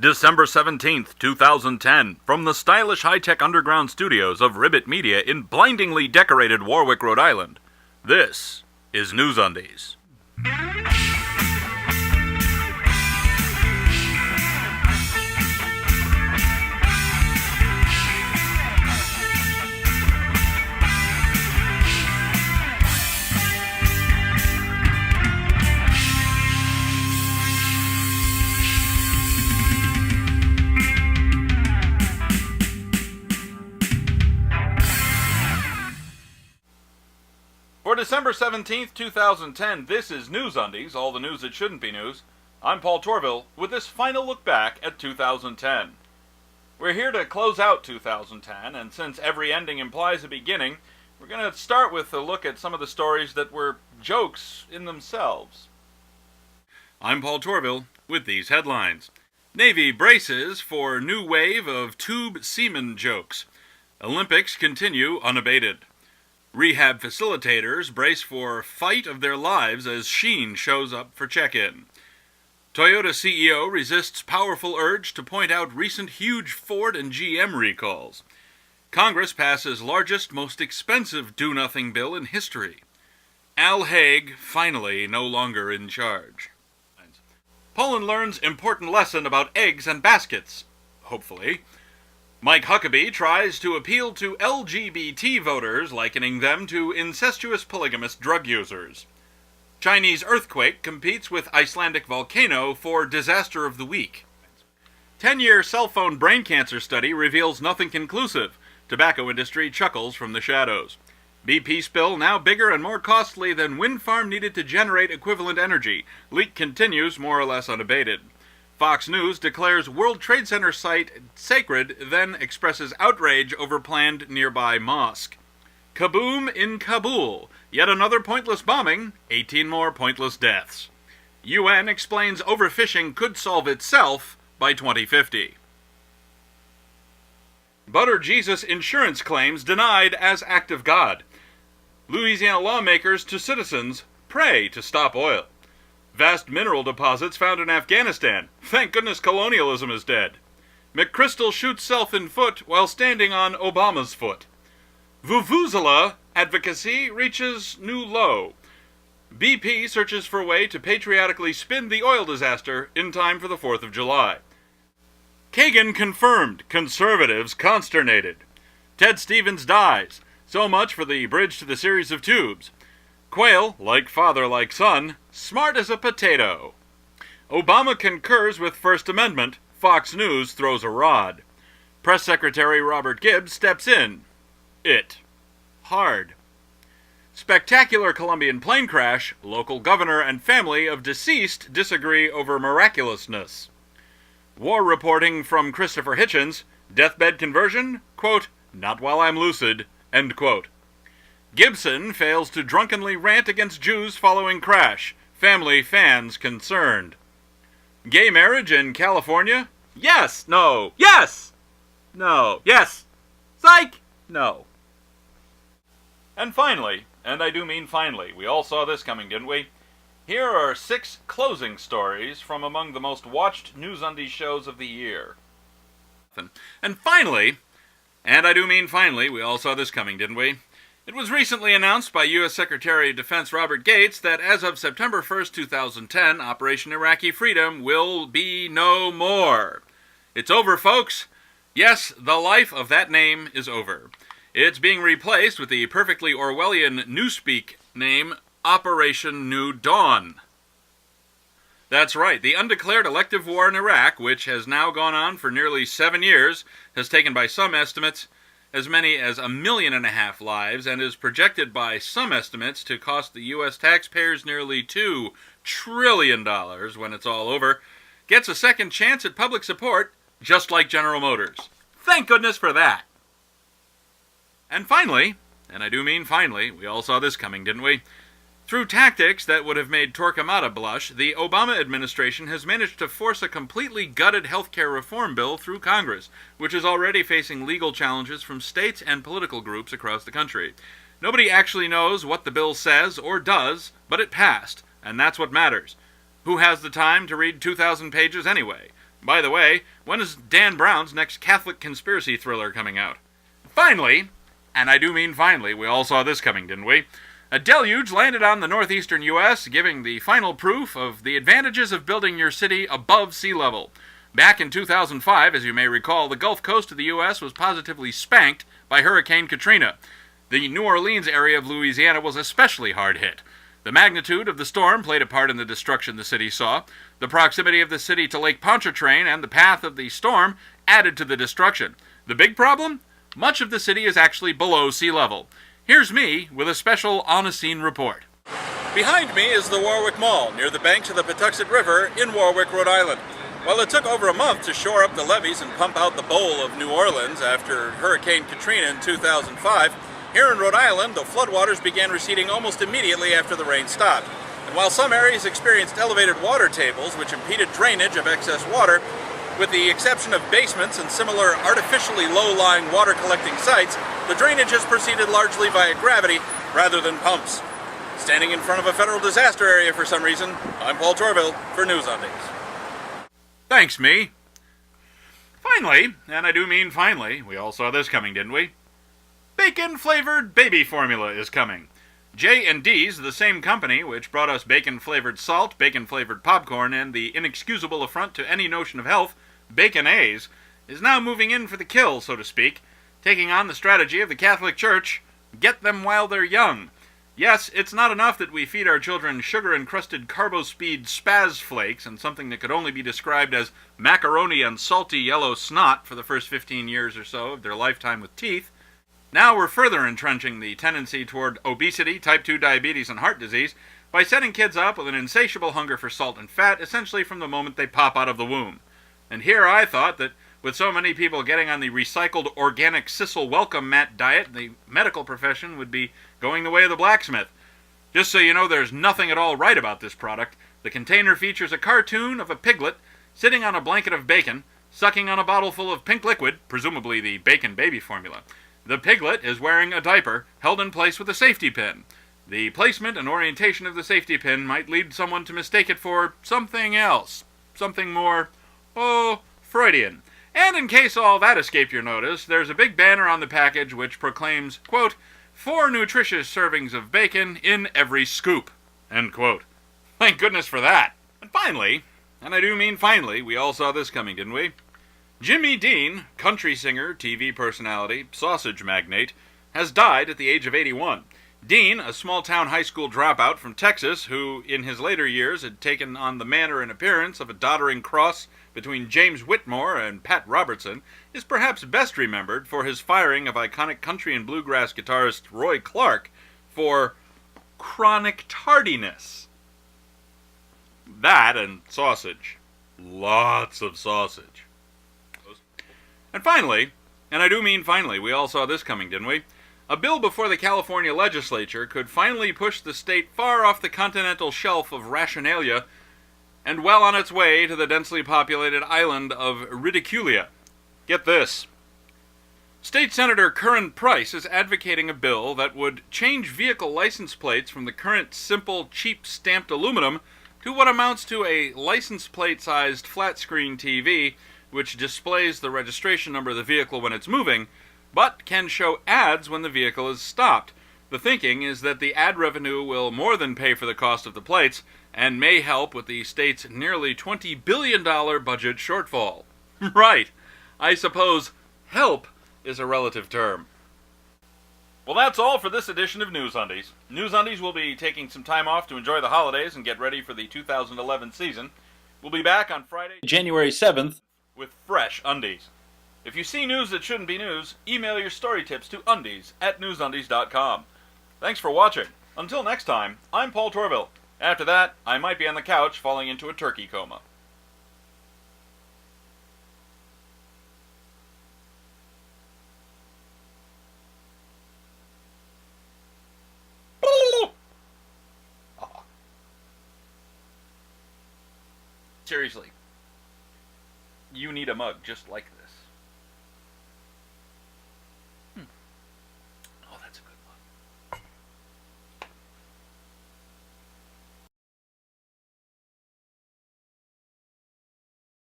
December 17th, 2010, from the stylish high-tech underground studios of Ribbit Media in blindingly decorated Warwick, Rhode Island, this is NewsUndies. For December 17th, 2010, this is NewsUndies, all the news that shouldn't be news. I'm Paul Torville with this final look back at 2010. We're here to close out 2010, and since every ending implies a beginning, we're going to start with a look at some of the stories that were jokes in themselves. I'm Paul Torville with these headlines. Navy braces for new wave of tube semen jokes. Olympics continue unabated. Rehab facilitators brace for fight of their lives as Sheen shows up for check-in. Toyota CEO resists powerful urge to point out recent huge Ford and GM recalls. Congress passes largest, most expensive do-nothing bill in history. Al Haig finally no longer in charge. Poland learns important lesson about eggs and baskets. Hopefully. Mike Huckabee tries to appeal to LGBT voters, likening them to incestuous polygamous drug users. Chinese earthquake competes with Icelandic volcano for disaster of the week. 10-year cell phone brain cancer study reveals nothing conclusive. Tobacco industry chuckles from the shadows. BP spill now bigger and more costly than wind farm needed to generate equivalent energy. Leak continues more or less unabated. Fox News declares World Trade Center site sacred, then expresses outrage over planned nearby mosque. Kaboom in Kabul. Yet another pointless bombing, 18 more pointless deaths. UN explains overfishing could solve itself by 2050. Butter Jesus insurance claims denied as act of God. Louisiana lawmakers to citizens pray to stop oil. Vast mineral deposits found in Afghanistan. Thank goodness colonialism is dead. McChrystal shoots self in foot while standing on Obama's foot. Vuvuzela advocacy reaches new low. BP searches for a way to patriotically spin the oil disaster in time for the 4th of July. Kagan confirmed. Conservatives consternated. Ted Stevens dies. So much for the bridge to the series of tubes. Quail, like father, like son, smart as a potato. Obama concurs with First Amendment. Fox News throws a rod. Press Secretary Robert Gibbs steps in. It. Hard. Spectacular Colombian plane crash. Local governor and family of deceased disagree over miraculousness. War reporting from Christopher Hitchens. Deathbed conversion? Quote, not while I'm lucid. End quote. Gibson fails to drunkenly rant against Jews following crash. Family fans concerned. Gay marriage in California? Yes, no, yes, no, yes, psych, no. And finally, and I do mean finally, we all saw this coming, didn't we? Here are 6 closing stories from among the most watched NewsUndies shows of the year. And finally, and I do mean finally, we all saw this coming, didn't we? It was recently announced by U.S. Secretary of Defense Robert Gates that as of September 1st, 2010, Operation Iraqi Freedom will be no more. It's over, folks. Yes, the life of that name is over. It's being replaced with the perfectly Orwellian Newspeak name, Operation New Dawn. That's right, the undeclared elective war in Iraq, which has now gone on for nearly 7 years, has taken by some estimates as many as 1.5 million lives, and is projected by some estimates to cost the U.S. taxpayers nearly $2 trillion when it's all over, gets a second chance at public support, just like General Motors. Thank goodness for that! And finally, and I do mean finally, we all saw this coming, didn't we? Through tactics that would have made Torquemada blush, the Obama administration has managed to force a completely gutted healthcare reform bill through Congress, which is already facing legal challenges from states and political groups across the country. Nobody actually knows what the bill says or does, but it passed, and that's what matters. Who has the time to read 2,000 pages anyway? By the way, when is Dan Brown's next Catholic conspiracy thriller coming out? Finally, and I do mean finally, we all saw this coming, didn't we? A deluge landed on the northeastern U.S., giving the final proof of the advantages of building your city above sea level. Back in 2005, as you may recall, the Gulf Coast of the U.S. was positively spanked by Hurricane Katrina. The New Orleans area of Louisiana was especially hard hit. The magnitude of the storm played a part in the destruction the city saw. The proximity of the city to Lake Pontchartrain and the path of the storm added to the destruction. The big problem? Much of the city is actually below sea level. Here's me with a special on-a-scene report. Behind me is the Warwick Mall, near the banks of the Patuxent River in Warwick, Rhode Island. While it took over a month to shore up the levees and pump out the bowl of New Orleans after Hurricane Katrina in 2005, here in Rhode Island, the floodwaters began receding almost immediately after the rain stopped. And while some areas experienced elevated water tables, which impeded drainage of excess water, with the exception of basements and similar artificially low-lying water-collecting sites, the drainage has proceeded largely via gravity rather than pumps. Standing in front of a federal disaster area for some reason, I'm Paul Torville for NewsUndies. Thanks, me. Finally, and I do mean finally, we all saw this coming, didn't we? Bacon-flavored baby formula is coming. J&D's, the same company which brought us bacon-flavored salt, bacon-flavored popcorn, and the inexcusable affront to any notion of health, Bacon-A's, is now moving in for the kill, so to speak, taking on the strategy of the Catholic Church, get them while they're young. Yes, it's not enough that we feed our children sugar-encrusted carbo-speed spaz flakes and something that could only be described as macaroni and salty yellow snot for the first 15 years or so of their lifetime with teeth. Now we're further entrenching the tendency toward obesity, type 2 diabetes, and heart disease by setting kids up with an insatiable hunger for salt and fat, essentially from the moment they pop out of the womb. And here I thought that with so many people getting on the recycled organic Sissel welcome mat diet, the medical profession would be going the way of the blacksmith. Just so you know, there's nothing at all right about this product. The container features a cartoon of a piglet sitting on a blanket of bacon, sucking on a bottle full of pink liquid, presumably the bacon baby formula. The piglet is wearing a diaper held in place with a safety pin. The placement and orientation of the safety pin might lead someone to mistake it for something else. Something more, Freudian. And in case all that escaped your notice, there's a big banner on the package which proclaims, quote, 4 nutritious servings of bacon in every scoop, end quote. Thank goodness for that. And finally, and I do mean finally, we all saw this coming, didn't we? Jimmy Dean, country singer, TV personality, sausage magnate, has died at the age of 81. Dean, a small-town high school dropout from Texas who, in his later years, had taken on the manner and appearance of a doddering cross between James Whitmore and Pat Robertson, is perhaps best remembered for his firing of iconic country and bluegrass guitarist Roy Clark for chronic tardiness. That and sausage. Lots of sausage. And finally, and I do mean finally, we all saw this coming, didn't we? A bill before the California legislature could finally push the state far off the continental shelf of rationalia and well on its way to the densely populated island of ridiculia. Get this. State Senator Curran Price is advocating a bill that would change vehicle license plates from the current simple, cheap stamped aluminum to what amounts to a license plate-sized flat-screen TV which displays the registration number of the vehicle when it's moving, but can show ads when the vehicle is stopped. The thinking is that the ad revenue will more than pay for the cost of the plates, and may help with the state's nearly $20 billion budget shortfall. Right. I suppose help is a relative term. Well, that's all for this edition of NewsUndies. NewsUndies will be taking some time off to enjoy the holidays and get ready for the 2011 season. We'll be back on Friday, January 7th, with fresh undies. If you see news that shouldn't be news, email your story tips to undies@newsundies.com. Thanks for watching. Until next time, I'm Paul Torville. After that, I might be on the couch falling into a turkey coma. Seriously. You need a mug just like this.